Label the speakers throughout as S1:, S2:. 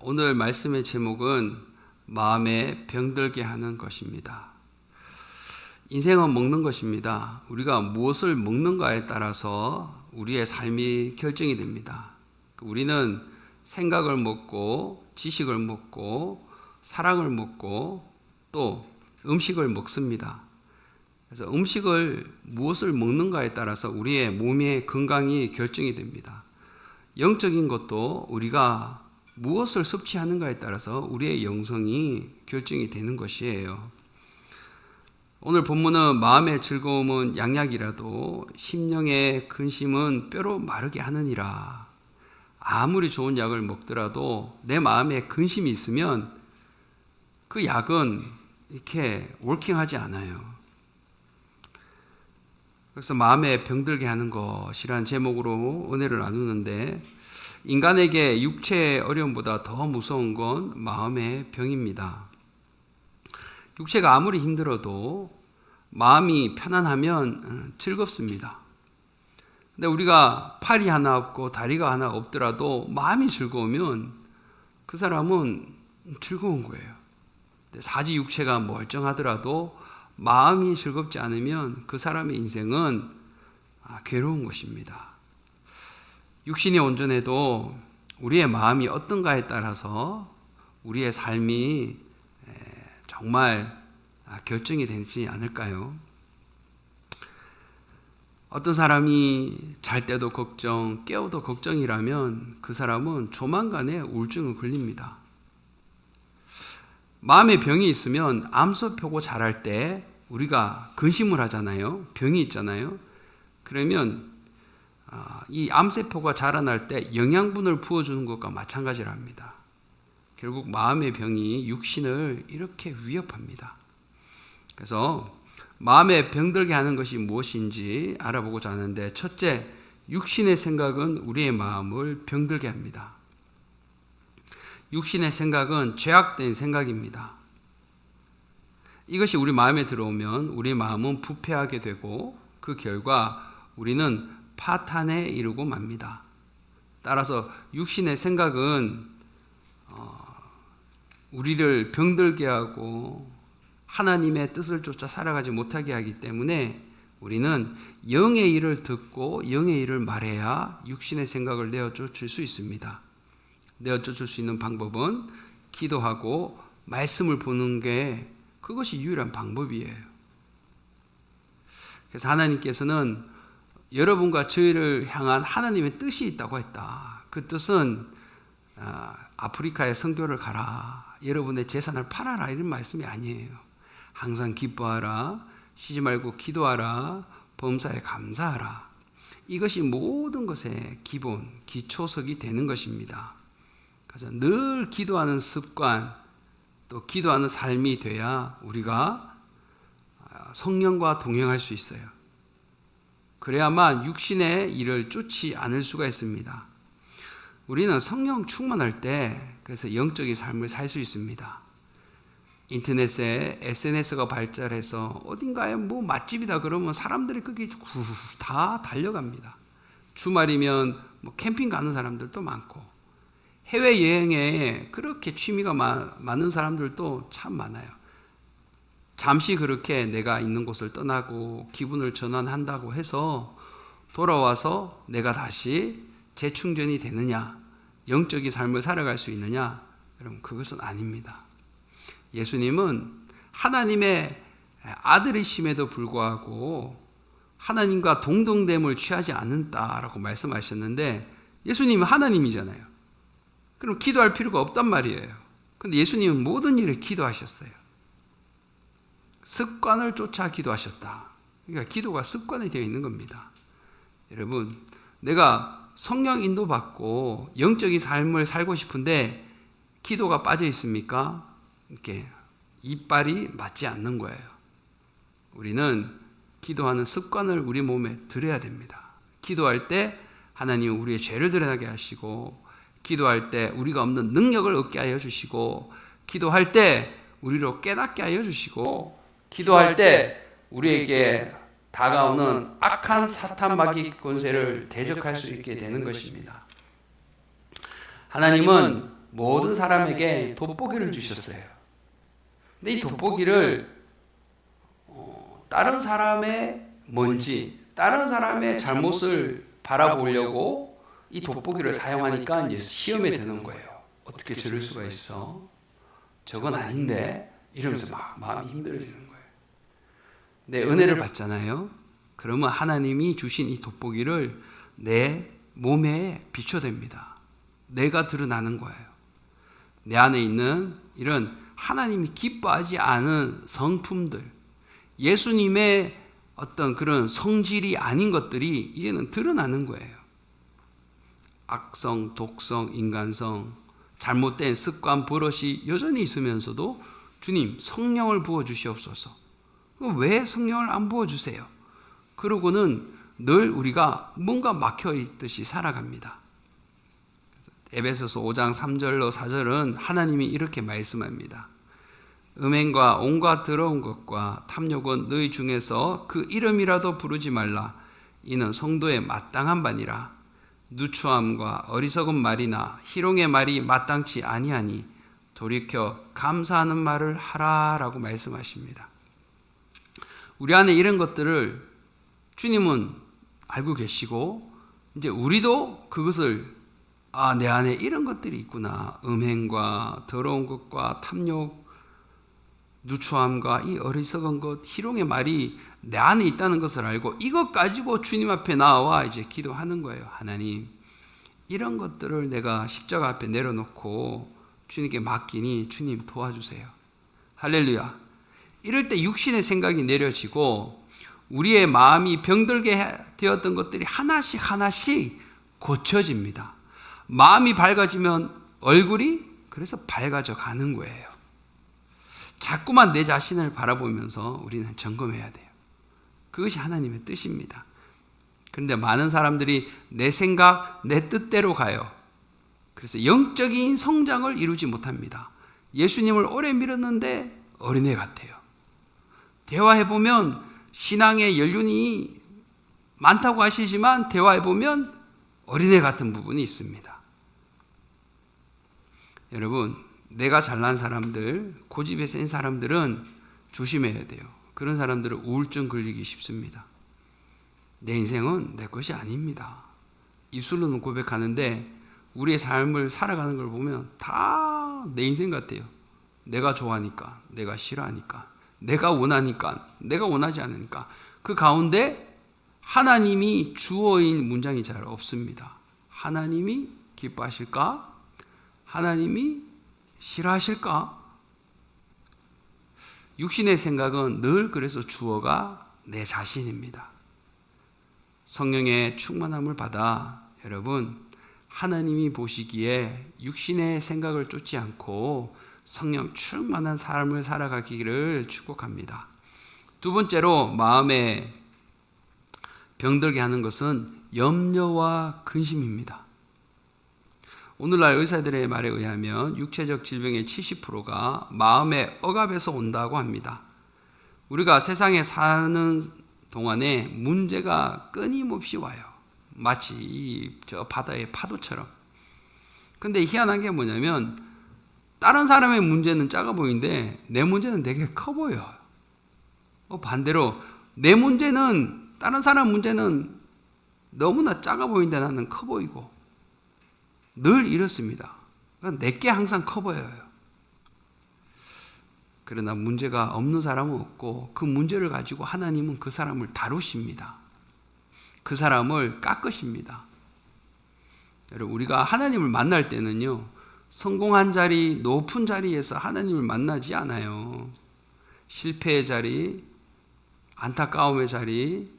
S1: 오늘 말씀의 제목은 마음에 병들게 하는 것입니다. 인생은 먹는 것입니다. 우리가 무엇을 먹는가에 따라서 우리의 삶이 결정이 됩니다. 우리는 생각을 먹고 지식을 먹고 사랑을 먹고 또 음식을 먹습니다. 그래서 무엇을 먹는가에 따라서 우리의 몸의 건강이 결정이 됩니다. 영적인 것도 우리가 무엇을 섭취하는가에 따라서 우리의 영성이 결정이 되는 것이에요. 오늘 본문은 마음의 즐거움은 양약이라도 심령의 근심은 뼈로 마르게 하느니라. 아무리 좋은 약을 먹더라도 내 마음에 근심이 있으면 그 약은 이렇게 워킹하지 않아요. 그래서 마음에 병들게 하는 것이란 제목으로 은혜를 나누는데, 인간에게 육체의 어려움보다 더 무서운 건 마음의 병입니다. 육체가 아무리 힘들어도 마음이 편안하면 즐겁습니다. 근데 우리가 팔이 하나 없고 다리가 하나 없더라도 마음이 즐거우면 그 사람은 즐거운 거예요. 사지 육체가 멀쩡하더라도 마음이 즐겁지 않으면 그 사람의 인생은 괴로운 것입니다. 육신이 온전해도 우리의 마음이 어떤가에 따라서 우리의 삶이 정말 결정이 되지 않을까요? 어떤 사람이 잘 때도 걱정, 깨어도 걱정이라면 그 사람은 조만간에 우울증을 걸립니다. 마음의 병이 있으면 암소 펴고 자랄 때 우리가 근심을 하잖아요. 병이 있잖아요. 그러면 이 암세포가 자라날 때 영양분을 부어주는 것과 마찬가지랍니다. 결국 마음의 병이 육신을 이렇게 위협합니다. 그래서 마음에 병들게 하는 것이 무엇인지 알아보고자 하는데, 첫째, 육신의 생각은 우리의 마음을 병들게 합니다. 육신의 생각은 죄악된 생각입니다. 이것이 우리 마음에 들어오면 우리 마음은 부패하게 되고 그 결과 우리는 파탄에 이르고 맙니다. 따라서 육신의 생각은 우리를 병들게 하고 하나님의 뜻을 쫓아 살아가지 못하게 하기 때문에 우리는 영의 일을 듣고 영의 일을 말해야 육신의 생각을 내어쫓을 수 있습니다. 내어쫓을 수 있는 방법은 기도하고 말씀을 보는 게 그것이 유일한 방법이에요. 그래서 하나님께서는 여러분과 저희를 향한 하나님의 뜻이 있다고 했다. 그 뜻은 아프리카에 선교를 가라, 여러분의 재산을 팔아라, 이런 말씀이 아니에요. 항상 기뻐하라, 쉬지 말고 기도하라, 범사에 감사하라. 이것이 모든 것의 기본, 기초석이 되는 것입니다. 그래서 늘 기도하는 습관, 또 기도하는 삶이 돼야 우리가 성령과 동행할 수 있어요. 그래야만 육신의 일을 쫓지 않을 수가 있습니다. 우리는 성령 충만할 때 그래서 영적인 삶을 살 수 있습니다. 인터넷에 SNS가 발달해서 어딘가에 맛집이다 그러면 사람들이 거기 다 달려갑니다. 주말이면 캠핑 가는 사람들도 많고, 해외여행에 그렇게 취미가 많은 사람들도 참 많아요. 잠시 그렇게 내가 있는 곳을 떠나고 기분을 전환한다고 해서 돌아와서 내가 다시 재충전이 되느냐, 영적인 삶을 살아갈 수 있느냐? 여러분, 그것은 아닙니다. 예수님은 하나님의 아들이심에도 불구하고 하나님과 동등됨을 취하지 않는다라고 말씀하셨는데, 예수님은 하나님이잖아요. 그럼 기도할 필요가 없단 말이에요. 그런데 예수님은 모든 일을 기도하셨어요. 습관을 쫓아 기도하셨다. 그러니까 기도가 습관이 되어 있는 겁니다. 여러분, 내가 성령 인도받고 영적인 삶을 살고 싶은데 기도가 빠져 있습니까? 이렇게 이빨이 맞지 않는 거예요. 우리는 기도하는 습관을 우리 몸에 들여야 됩니다. 기도할 때 하나님은 우리의 죄를 드러나게 하시고, 기도할 때 우리가 없는 능력을 얻게 하여 주시고, 기도할 때 우리로 깨닫게 하여 주시고, 기도할 때 우리에게 다가오는 악한 사탄 마귀 권세를 대적할 수 있게 되는 것입니다. 하나님은 모든 사람에게 돋보기를 주셨어요. 근데 이 돋보기를 다른 사람의 먼지, 다른 사람의 잘못을 바라보려고 이 돋보기를 사용하니까 이제 시험에 드는 거예요. 어떻게 저럴 수가 있어? 저건 아닌데? 이러면서 막 마음이 힘들어지는 거예요. 내 은혜를 받잖아요. 그러면 하나님이 주신 이 돋보기를 내 몸에 비춰댑니다. 내가 드러나는 거예요. 내 안에 있는 이런 하나님이 기뻐하지 않은 성품들, 예수님의 어떤 그런 성질이 아닌 것들이 이제는 드러나는 거예요. 악성, 독성, 인간성, 잘못된 습관, 버릇이 여전히 있으면서도 주님 성령을 부어주시옵소서. 왜 성령을 안 부어주세요? 그러고는 늘 우리가 뭔가 막혀있듯이 살아갑니다. 에베소서 5장 3절로 4절은 하나님이 이렇게 말씀합니다. 음행과 온갖 더러운 것과 탐욕은 너희 중에서 그 이름이라도 부르지 말라. 이는 성도의 마땅한 바니라. 누추함과 어리석은 말이나 희롱의 말이 마땅치 아니하니 돌이켜 감사하는 말을 하라라고 말씀하십니다. 우리 안에 이런 것들을 주님은 알고 계시고 이제 우리도 그것을 내 안에 이런 것들이 있구나. 음행과 더러운 것과 탐욕, 누추함과 이 어리석은 것, 희롱의 말이 내 안에 있다는 것을 알고 이것 가지고 주님 앞에 나와 이제 기도하는 거예요. 하나님, 이런 것들을 내가 십자가 앞에 내려놓고 주님께 맡기니 주님 도와주세요. 할렐루야. 이럴 때 육신의 생각이 내려지고 우리의 마음이 병들게 되었던 것들이 하나씩 고쳐집니다. 마음이 밝아지면 얼굴이 그래서 밝아져 가는 거예요. 자꾸만 내 자신을 바라보면서 우리는 점검해야 돼요. 그것이 하나님의 뜻입니다. 그런데 많은 사람들이 내 생각, 내 뜻대로 가요. 그래서 영적인 성장을 이루지 못합니다. 예수님을 오래 믿었는데 어린애 같아요. 대화해보면 신앙의 연륜이 많다고 하시지만 대화해보면 어린애 같은 부분이 있습니다. 여러분, 내가 잘난 사람들, 고집에 센 사람들은 조심해야 돼요. 그런 사람들은 우울증 걸리기 쉽습니다. 내 인생은 내 것이 아닙니다. 입술로는 고백하는데 우리의 삶을 살아가는 걸 보면 다 내 인생 같아요. 내가 좋아하니까, 내가 싫어하니까, 내가 원하니까, 내가 원하지 않으니까. 그 가운데 하나님이 주어인 문장이 잘 없습니다. 하나님이 기뻐하실까? 하나님이 싫어하실까? 육신의 생각은 늘 그래서 주어가 내 자신입니다. 성령의 충만함을 받아 여러분 하나님이 보시기에 육신의 생각을 쫓지 않고 성령 충만한 삶을 살아가기를 축복합니다. 두 번째로 마음에 병들게 하는 것은 염려와 근심입니다. 오늘날 의사들의 말에 의하면 육체적 질병의 70%가 마음의 억압에서 온다고 합니다. 우리가 세상에 사는 동안에 문제가 끊임없이 와요. 마치 저 바다의 파도처럼. 근데 희한한 게 뭐냐면 다른 사람의 문제는 작아 보이는데 내 문제는 되게 커 보여요. 반대로 내 문제는 다른 사람 문제는 너무나 작아 보이는데 나는 커 보이고 늘 이렇습니다. 내게 항상 커 보여요. 그러나 문제가 없는 사람은 없고 그 문제를 가지고 하나님은 그 사람을 다루십니다. 그 사람을 깎으십니다. 여러분, 우리가 하나님을 만날 때는요, 성공한 자리, 높은 자리에서 하나님을 만나지 않아요. 실패의 자리, 안타까움의 자리,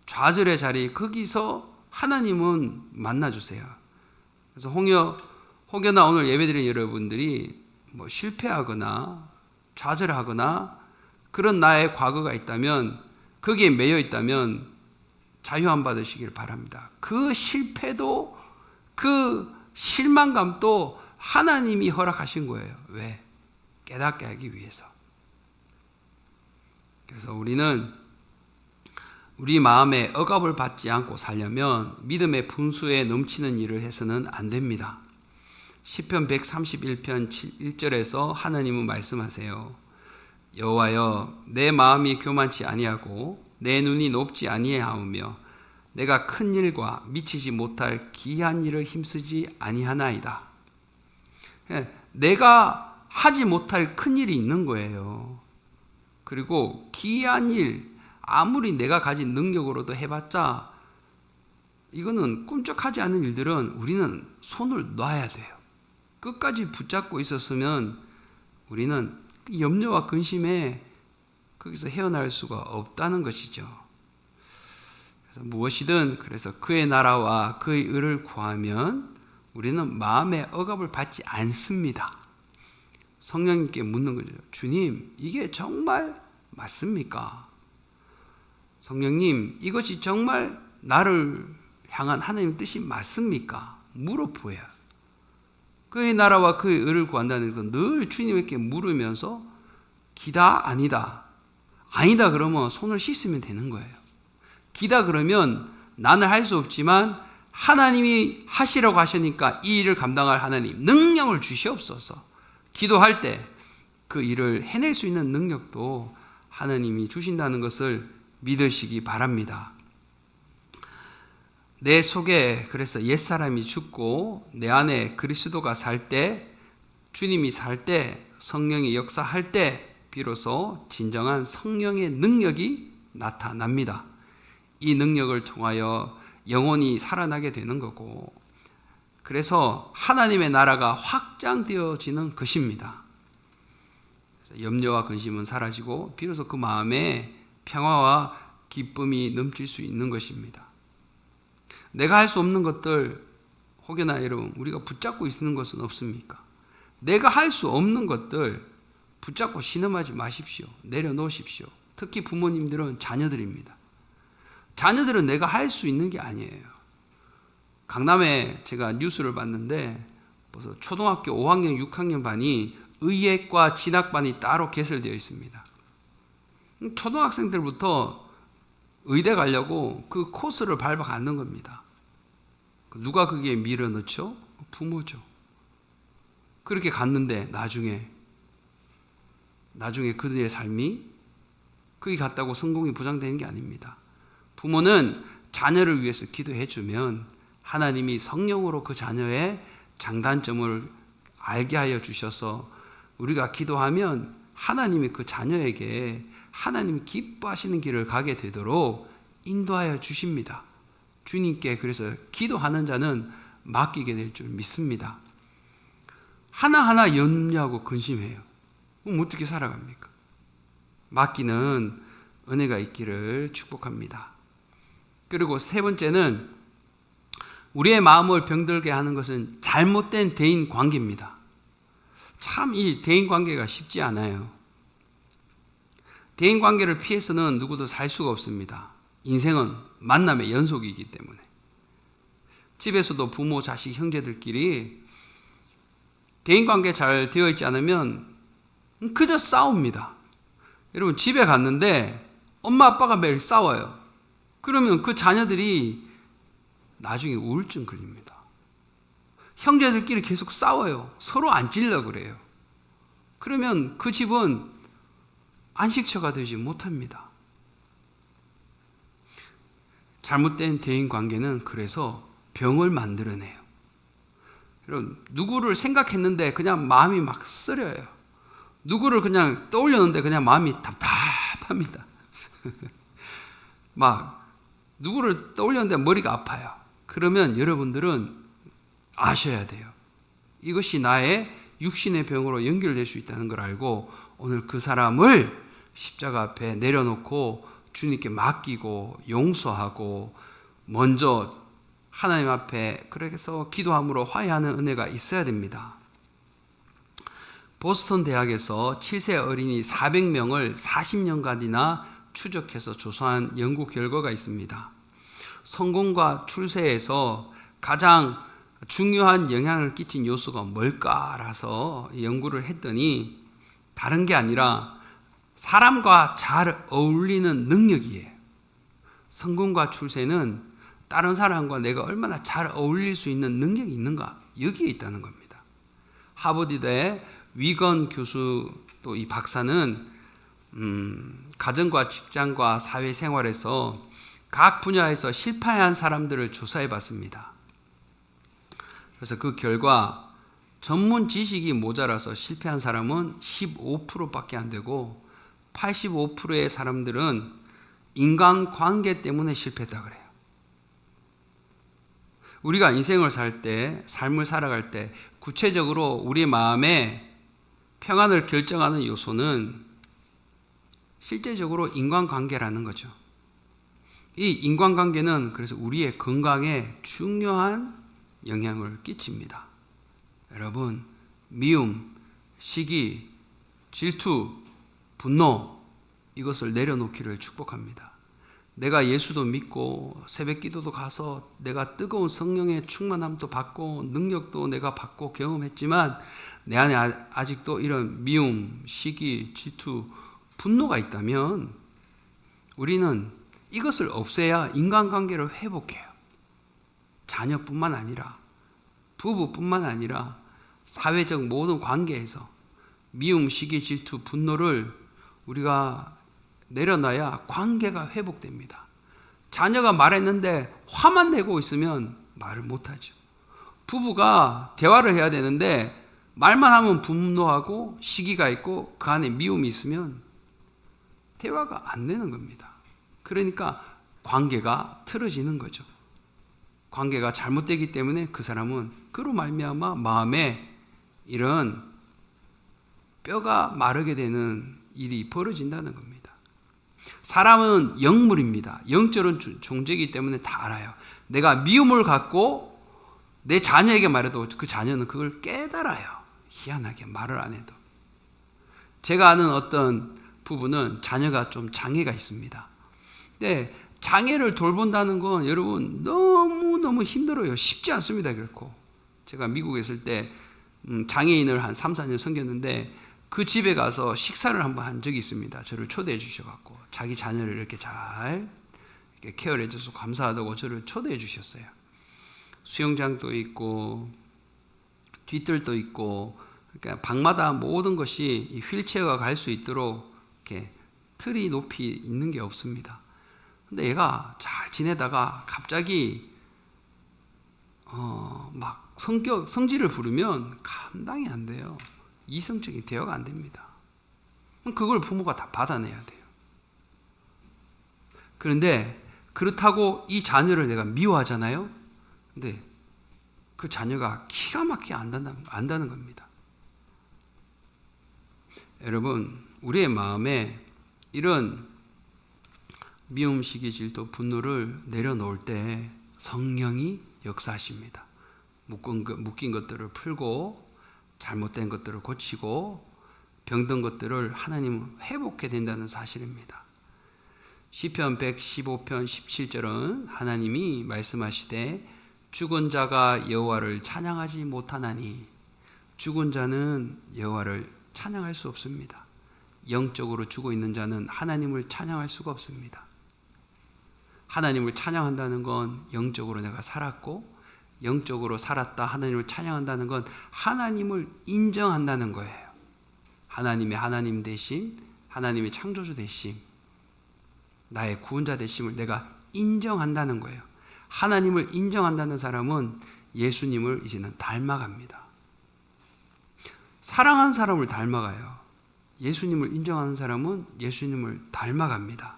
S1: 좌절의 자리, 거기서 하나님은 만나주세요. 그래서 혹여나 오늘 예배드린 여러분들이 실패하거나 좌절하거나 그런 나의 과거가 있다면, 거기에 매여 있다면 자유 안 받으시길 바랍니다. 그 실패도 그 실망감도 하나님이 허락하신 거예요. 왜? 깨닫게 하기 위해서. 그래서 우리는 우리 마음에 억압을 받지 않고 살려면 믿음의 분수에 넘치는 일을 해서는 안 됩니다. 시편 131편 1절에서 하나님은 말씀하세요. 여호와여, 내 마음이 교만치 아니하고 내 눈이 높지 아니하오며 내가 큰 일과 미치지 못할 기이한 일을 힘쓰지 아니하나이다. 내가 하지 못할 큰 일이 있는 거예요. 그리고 기이한 일, 아무리 내가 가진 능력으로도 해봤자 이거는 꿈쩍하지 않은 일들은 우리는 손을 놔야 돼요. 끝까지 붙잡고 있었으면 우리는 염려와 근심에 거기서 헤어날 수가 없다는 것이죠. 그래서 무엇이든 그래서 그의 나라와 그의 의를 구하면 우리는 마음의 억압을 받지 않습니다. 성령님께 묻는 거죠. 주님, 이게 정말 맞습니까? 성령님, 이것이 정말 나를 향한 하나님의 뜻이 맞습니까? 물어보아요. 그의 나라와 그의 의를 구한다는 건 늘 주님에게 물으면서 기다 아니다. 아니다 그러면 손을 씻으면 되는 거예요. 기다 그러면 나는 할 수 없지만 하나님이 하시라고 하시니까 이 일을 감당할 하나님 능력을 주시옵소서. 기도할 때 그 일을 해낼 수 있는 능력도 하나님이 주신다는 것을 믿으시기 바랍니다. 내 속에 그래서 옛사람이 죽고 내 안에 그리스도가 살 때, 주님이 살 때, 성령이 역사할 때 비로소 진정한 성령의 능력이 나타납니다. 이 능력을 통하여 영혼이 살아나게 되는 거고, 그래서 하나님의 나라가 확장되어지는 것입니다. 염려와 근심은 사라지고 비로소 그 마음에 평화와 기쁨이 넘칠 수 있는 것입니다. 내가 할 수 없는 것들, 혹여나 여러분 우리가 붙잡고 있는 것은 없습니까? 내가 할 수 없는 것들 붙잡고 신음하지 마십시오. 내려놓으십시오. 특히 부모님들은 자녀들입니다. 자녀들은 내가 할 수 있는 게 아니에요. 강남에 제가 뉴스를 봤는데 벌써 초등학교 5학년, 6학년 반이 의예과 진학반이 따로 개설되어 있습니다. 초등학생들부터 의대 가려고 그 코스를 밟아가는 겁니다. 누가 거기에 밀어넣죠? 부모죠. 그렇게 갔는데 나중에 그들의 삶이 거기 갔다고 성공이 보장되는 게 아닙니다. 부모는 자녀를 위해서 기도해주면 하나님이 성령으로 그 자녀의 장단점을 알게 하여 주셔서 우리가 기도하면 하나님이 그 자녀에게 하나님이 기뻐하시는 길을 가게 되도록 인도하여 주십니다. 주님께 그래서 기도하는 자는 맡기게 될 줄 믿습니다. 하나하나 염려하고 근심해요. 그럼 어떻게 살아갑니까? 맡기는 은혜가 있기를 축복합니다. 그리고 세 번째는 우리의 마음을 병들게 하는 것은 잘못된 대인 관계입니다. 참 이 대인 관계가 쉽지 않아요. 대인 관계를 피해서는 누구도 살 수가 없습니다. 인생은 만남의 연속이기 때문에. 집에서도 부모, 자식, 형제들끼리 대인 관계 잘 되어 있지 않으면 그저 싸웁니다. 여러분 집에 갔는데 엄마 아빠가 매일 싸워요. 그러면 그 자녀들이 나중에 우울증 걸립니다. 형제들끼리 계속 싸워요. 서로 안 찔려고 그래요. 그러면 그 집은 안식처가 되지 못합니다. 잘못된 대인 관계는 그래서 병을 만들어내요. 여러분, 누구를 생각했는데 그냥 마음이 막 쓰려요. 누구를 그냥 떠올렸는데 그냥 마음이 답답합니다. 막 누구를 떠올렸는데 머리가 아파요. 그러면 여러분들은 아셔야 돼요. 이것이 나의 육신의 병으로 연결될 수 있다는 걸 알고 오늘 그 사람을 십자가 앞에 내려놓고 주님께 맡기고 용서하고 먼저 하나님 앞에 그래서 기도함으로 화해하는 은혜가 있어야 됩니다. 보스턴 대학에서 7세 어린이 400명을 40년간이나 추적해서 조사한 연구 결과가 있습니다. 성공과 출세에서 가장 중요한 영향을 끼친 요소가 뭘까라서 연구를 했더니 다른 게 아니라 사람과 잘 어울리는 능력이에요. 성공과 출세는 다른 사람과 내가 얼마나 잘 어울릴 수 있는 능력이 있는가 여기에 있다는 겁니다. 하버드대 위건 교수 또 이 박사는 가정과 직장과 사회생활에서 각 분야에서 실패한 사람들을 조사해 봤습니다. 그래서 그 결과 전문 지식이 모자라서 실패한 사람은 15%밖에 안 되고 85%의 사람들은 인간관계 때문에 실패했다 그래요. 우리가 인생을 살 때, 삶을 살아갈 때 구체적으로 우리 마음에 평안을 결정하는 요소는 실제적으로 인간관계라는 거죠. 이 인간관계는 그래서 우리의 건강에 중요한 영향을 끼칩니다. 여러분, 미움, 시기, 질투, 분노 이것을 내려놓기를 축복합니다. 내가 예수도 믿고 새벽 기도도 가서 내가 뜨거운 성령의 충만함도 받고 능력도 내가 받고 경험했지만 내 안에 아직도 이런 미움, 시기, 질투, 분노가 있다면 우리는 이것을 없애야 인간관계를 회복해요. 자녀뿐만 아니라 부부뿐만 아니라 사회적 모든 관계에서 미움, 시기, 질투, 분노를 우리가 내려놔야 관계가 회복됩니다. 자녀가 말했는데 화만 내고 있으면 말을 못하죠. 부부가 대화를 해야 되는데 말만 하면 분노하고 시기가 있고 그 안에 미움이 있으면 대화가 안 되는 겁니다. 그러니까 관계가 틀어지는 거죠. 관계가 잘못되기 때문에 그 사람은 그로 말미암아 마음에 이런 뼈가 마르게 되는 일이 벌어진다는 겁니다. 사람은 영물입니다. 영적인 존재이기 때문에 다 알아요. 내가 미움을 갖고 내 자녀에게 말해도 그 자녀는 그걸 깨달아요. 희한하게 말을 안 해도. 제가 아는 어떤 부부는 자녀가 좀 장애가 있습니다. 근데 장애를 돌본다는 건 여러분 너무너무 힘들어요. 쉽지 않습니다. 결코. 제가 미국에 있을 때 장애인을 한 3, 4년 섬겼는데 그 집에 가서 식사를 한번 한 적이 있습니다. 저를 초대해 주셔갖고 자기 자녀를 이렇게 잘 이렇게 케어를 해줘서 감사하다고 저를 초대해 주셨어요. 수영장도 있고 뒤뜰도 있고 그러니까 방마다 모든 것이 휠체어가 갈 수 있도록 이렇게 틀이 높이 있는 게 없습니다. 근데 얘가 잘 지내다가 갑자기 막 성질을 부르면 감당이 안 돼요. 이성적인 대화가 안 됩니다. 그걸 부모가 다 받아내야 돼요. 그런데 그렇다고 이 자녀를 내가 미워하잖아요. 근데 그 자녀가 기가 막히게 안다는 겁니다. 여러분, 우리의 마음에 이런 미움, 시기, 질투, 분노를 내려놓을 때 성령이 역사하십니다. 묶인 것들을 풀고 잘못된 것들을 고치고 병든 것들을 하나님은 회복해 된다는 사실입니다. 시편 115편 17절은 하나님이 말씀하시되 죽은 자가 여호와를 찬양하지 못하나니 죽은 자는 여호와를 찬양할 수 없습니다. 영적으로 죽어 있는 자는 하나님을 찬양할 수가 없습니다. 하나님을 찬양한다는 건 영적으로 내가 살았고 영적으로 살았다 하나님을 찬양한다는 건 하나님을 인정한다는 거예요. 하나님의 하나님 되심, 하나님의 창조주 되심, 나의 구원자 되심을 내가 인정한다는 거예요. 하나님을 인정한다는 사람은 예수님을 이제는 닮아갑니다. 사랑하는 사람을 닮아가요. 예수님을 인정하는 사람은 예수님을 닮아갑니다.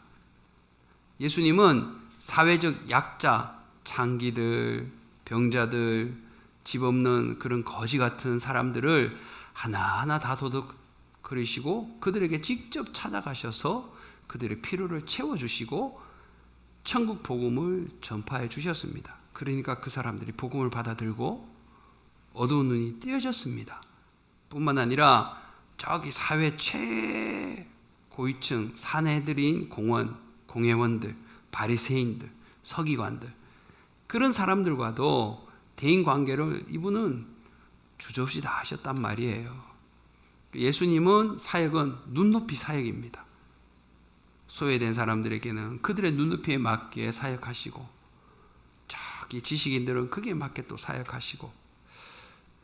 S1: 예수님은 사회적 약자, 장기들, 병자들, 집 없는 그런 거지 같은 사람들을 하나하나 다 도둑거리시고 그들에게 직접 찾아가셔서 그들의 필요를 채워주시고 천국 복음을 전파해 주셨습니다. 그러니까 그 사람들이 복음을 받아들고 어두운 눈이 띄어졌습니다. 뿐만 아니라 저기 사회 최고위층 사내들인 공회원들, 바리새인들, 서기관들 그런 사람들과도 대인관계를 이분은 주저없이 다 하셨단 말이에요. 예수님은 사역은 눈높이 사역입니다. 소외된 사람들에게는 그들의 눈높이에 맞게 사역하시고 저기 지식인들은 그게 맞게 또 사역하시고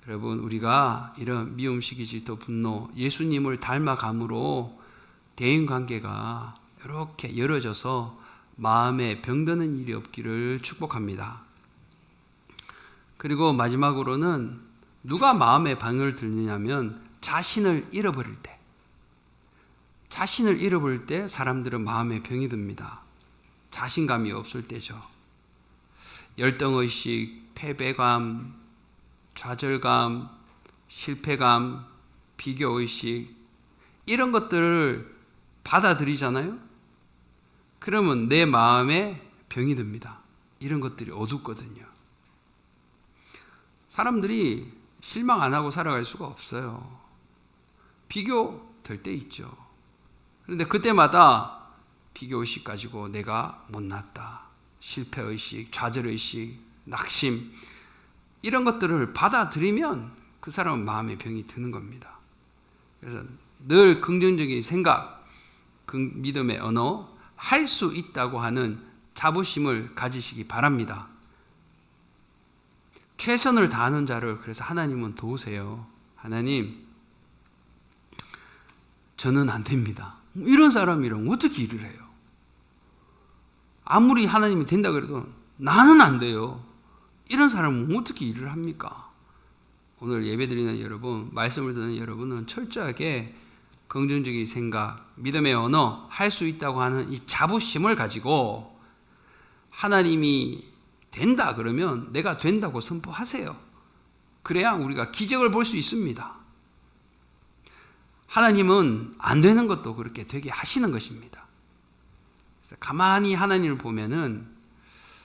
S1: 여러분, 우리가 이런 미움, 시기, 질투, 분노, 예수님을 닮아감으로 대인관계가 이렇게 열어져서 마음에 병드는 일이 없기를 축복합니다. 그리고 마지막으로는 누가 마음에 방해를 들느냐면 자신을 잃어버릴 때. 자신을 잃어버릴 때 사람들은 마음에 병이 듭니다. 자신감이 없을 때죠. 열등의식, 패배감, 좌절감, 실패감, 비교의식 이런 것들을 받아들이잖아요. 그러면 내 마음에 병이 듭니다. 이런 것들이 어둡거든요. 사람들이 실망 안 하고 살아갈 수가 없어요. 비교될 때 있죠. 그런데 그때마다 비교의식 가지고 내가 못났다, 실패의식, 좌절의식, 낙심 이런 것들을 받아들이면 그 사람은 마음에 병이 드는 겁니다. 그래서 늘 긍정적인 생각, 믿음의 언어, 할 수 있다고 하는 자부심을 가지시기 바랍니다. 최선을 다하는 자를 그래서 하나님은 도우세요. 하나님, 저는 안 됩니다. 이런 사람이랑 어떻게 일을 해요? 아무리 하나님이 된다 그래도 나는 안 돼요. 이런 사람은 어떻게 일을 합니까? 오늘 예배드리는 여러분, 말씀을 듣는 여러분은 철저하게 긍정적인 생각, 믿음의 언어, 할 수 있다고 하는 이 자부심을 가지고 하나님이 된다 그러면 내가 된다고 선포하세요. 그래야 우리가 기적을 볼 수 있습니다. 하나님은 안 되는 것도 그렇게 되게 하시는 것입니다. 그래서 가만히 하나님을 보면은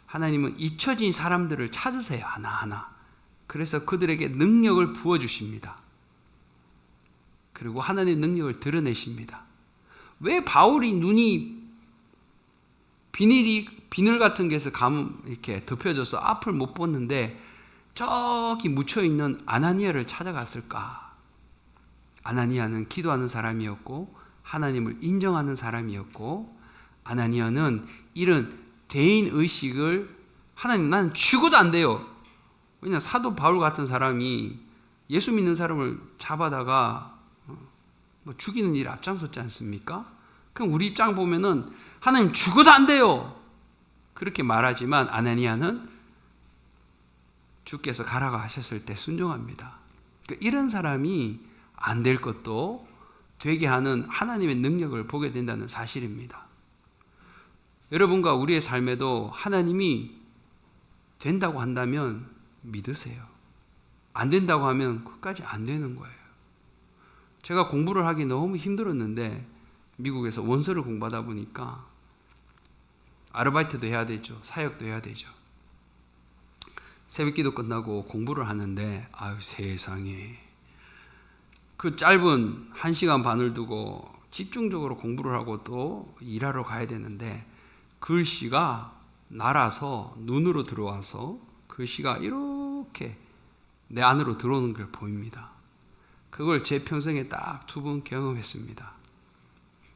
S1: 하나님은 잊혀진 사람들을 찾으세요. 하나하나. 그래서 그들에게 능력을 부어주십니다. 그리고 하나님의 능력을 드러내십니다. 왜 바울이 눈이 비늘 같은 게서 이렇게 덮여져서 앞을 못 봤는데 저기 묻혀있는 아나니아를 찾아갔을까? 아나니아는 기도하는 사람이었고 하나님을 인정하는 사람이었고 아나니아는 이런 대인의식을 하나님 나는 죽어도 안 돼요. 왜냐하면 사도 바울 같은 사람이 예수 믿는 사람을 잡아다가 죽이는 일에 앞장섰지 않습니까? 그럼 우리 입장 보면은 하나님 죽어도 안 돼요. 그렇게 말하지만 아나니아는 주께서 가라고 하셨을 때 순종합니다. 그러니까 이런 사람이 안 될 것도 되게 하는 하나님의 능력을 보게 된다는 사실입니다. 여러분과 우리의 삶에도 하나님이 된다고 한다면 믿으세요. 안 된다고 하면 끝까지 안 되는 거예요. 제가 공부를 하기 너무 힘들었는데 미국에서 원서를 공부하다 보니까 아르바이트도 해야 되죠. 사역도 해야 되죠. 새벽기도 끝나고 공부를 하는데 아유 세상에 그 짧은 1시간 반을 두고 집중적으로 공부를 하고 또 일하러 가야 되는데 글씨가 날아서 눈으로 들어와서 글씨가 이렇게 내 안으로 들어오는 걸 보입니다. 그걸 제 평생에 딱 2번 경험했습니다.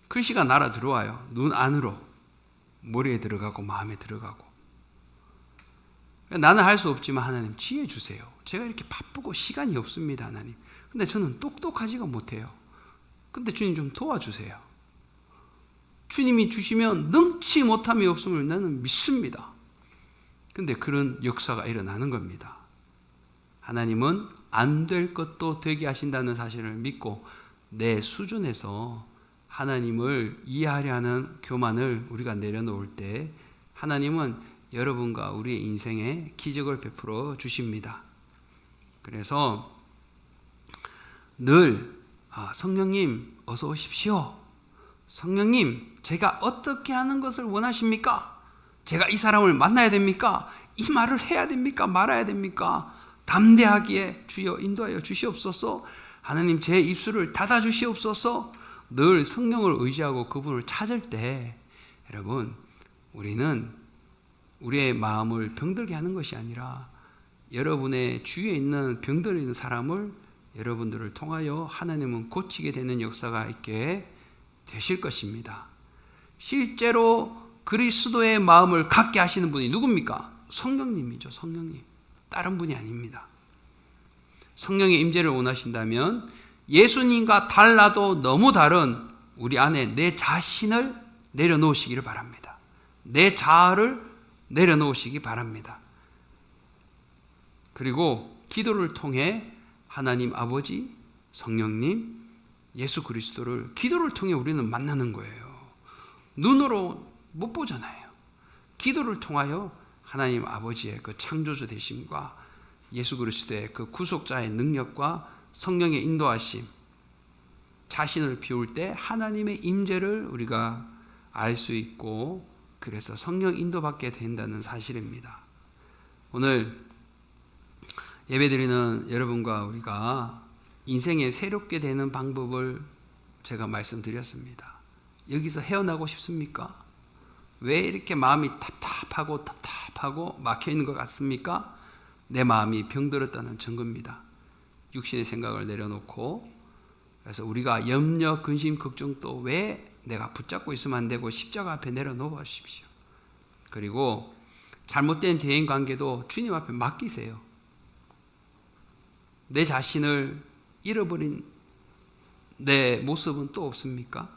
S1: 글씨가 날아 들어와요. 눈 안으로. 머리에 들어가고 마음에 들어가고. 나는 할 수 없지만 하나님 지혜 주세요. 제가 이렇게 바쁘고 시간이 없습니다. 하나님. 근데 저는 똑똑하지가 못해요. 근데 주님 좀 도와주세요. 주님이 주시면 능치 못함이 없음을 나는 믿습니다. 근데 그런 역사가 일어나는 겁니다. 하나님은 안 될 것도 되게 하신다는 사실을 믿고 내 수준에서 하나님을 이해하려 하는 교만을 우리가 내려놓을 때 하나님은 여러분과 우리의 인생에 기적을 베풀어 주십니다. 그래서 늘 성령님 어서 오십시오. 성령님 제가 어떻게 하는 것을 원하십니까? 제가 이 사람을 만나야 됩니까? 이 말을 해야 됩니까? 말아야 됩니까? 담대하기에 주여 인도하여 주시옵소서. 하나님 제 입술을 닫아 주시옵소서. 늘 성령을 의지하고 그분을 찾을 때 여러분 우리는 우리의 마음을 병들게 하는 것이 아니라 여러분의 주위에 있는 병들어 있는 사람을 여러분들을 통하여 하나님은 고치게 되는 역사가 있게 되실 것입니다. 실제로 그리스도의 마음을 갖게 하시는 분이 누굽니까? 성령님이죠. 성령님. 다른 분이 아닙니다. 성령의 임재를 원하신다면 예수님과 달라도 너무 다른 우리 안에 내 자신을 내려놓으시기를 바랍니다. 내 자아를 내려놓으시기 바랍니다. 그리고 기도를 통해 하나님 아버지, 성령님, 예수 그리스도를 기도를 통해 우리는 만나는 거예요. 눈으로 못 보잖아요. 기도를 통하여 하나님 아버지의 그 창조주 되심과 예수 그리스도의 그 구속자의 능력과 성령의 인도하심, 자신을 비울 때 하나님의 임재를 우리가 알 수 있고 그래서 성령 인도받게 된다는 사실입니다. 오늘 예배드리는 여러분과 우리가 인생에 새롭게 되는 방법을 제가 말씀드렸습니다. 여기서 헤어나고 싶습니까? 왜 이렇게 마음이 답답하고 막혀있는 것 같습니까? 내 마음이 병들었다는 증거입니다. 육신의 생각을 내려놓고 그래서 우리가 염려, 근심, 걱정 또 왜 내가 붙잡고 있으면 안 되고 십자가 앞에 내려놓으십시오. 그리고 잘못된 대인관계도 주님 앞에 맡기세요. 내 자신을 잃어버린 내 모습은 또 없습니까?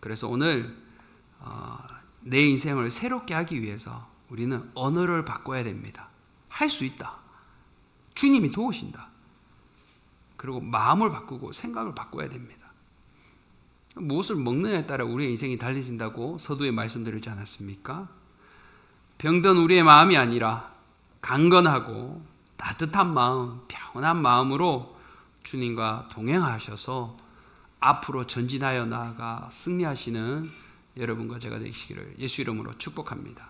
S1: 그래서 오늘 내 인생을 새롭게 하기 위해서 우리는 언어를 바꿔야 됩니다. 할 수 있다. 주님이 도우신다. 그리고 마음을 바꾸고 생각을 바꿔야 됩니다. 무엇을 먹느냐에 따라 우리의 인생이 달라진다고 서두에 말씀드리지 않았습니까? 병든 우리의 마음이 아니라 강건하고 따뜻한 마음, 평온한 마음으로 주님과 동행하셔서 앞으로 전진하여 나아가 승리하시는 여러분과 제가 되시기를 예수 이름으로 축복합니다.